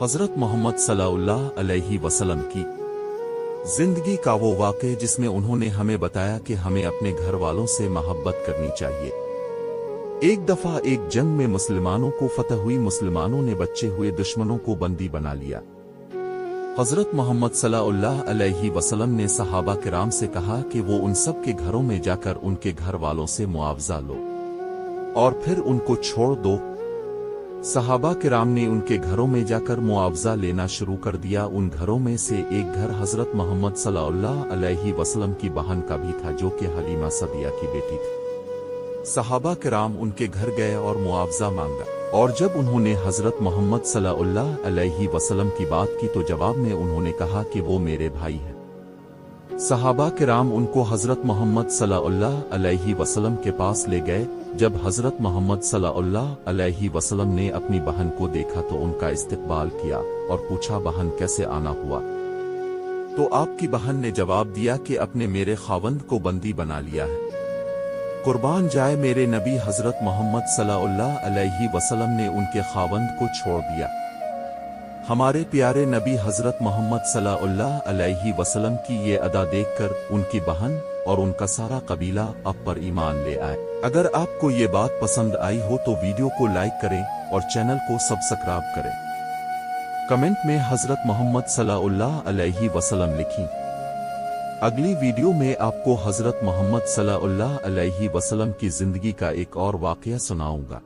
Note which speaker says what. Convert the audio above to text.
Speaker 1: हज़रत मोहम्मद सल्लल्लाहु अलैहि वसल्लम की जिंदगी का वो वाक़या जिसमें उन्होंने हमें बताया कि हमें अपने घर वालों से मोहब्बत करनी चाहिए। एक दफा एक जंग में मुसलमानों को फतह हुई। मुसलमानों ने बचे हुए दुश्मनों को बंदी बना लिया। हज़रत मोहम्मद सल्लल्लाहु अलैहि वसल्लम ने सहाबा किराम से कहा कि वो उन सब के घरों में जाकर उनके घर वालों से मुआवजा लो और फिर उनको छोड़ दो। सहाबा किराम ने उनके घरों में जाकर मुआवजा लेना शुरू कर दिया। उन घरों में से एक घर हज़रत मोहम्मद सल्लल्लाहु अलैहि वसल्लम की बहन का भी था, जो कि हलीमा सदिया की बेटी थी। सहाबा किराम उनके घर गए और मुआवजा मांगा, और जब उन्होंने हज़रत मोहम्मद सल्लल्लाहु अलैहि वसल्लम की बात की तो जवाब में उन्होंने कहा कि वो मेरे भाई हैं। सहाबा किराम उनको हज़रत मोहम्मद सल्लल्लाहु अलैहि वसल्लम के पास ले गए। जब हज़रत मोहम्मद सल्लल्लाहु अलैहि वसल्लम ने अपनी बहन को देखा तो उनका इस्तकबाल किया और पूछा, बहन कैसे आना हुआ? तो आपकी बहन ने जवाब दिया कि अपने मेरे खावंद को बंदी बना लिया है। कुर्बान जाए मेरे नबी हज़रत मोहम्मद सल्लल्लाहु अलैहि वसल्लम ने उनके खावंद को छोड़ दिया। हमारे प्यारे नबी हज़रत मोहम्मद सल्लल्लाहु अलैहि वसल्लम की ये अदा देखकर उनकी बहन और उनका सारा कबीला अब पर ईमान ले आए। अगर आपको ये बात पसंद आई हो तो वीडियो को लाइक करें और चैनल को सब्सक्राइब करें। कमेंट में हज़रत मोहम्मद सल्लल्लाहु अलैहि वसल्लम लिखें। अगली वीडियो में आपको हज़रत मोहम्मद सल्लल्लाहु अलैहि वसल्लम की जिंदगी का एक और वाक़या सुनाऊंगा।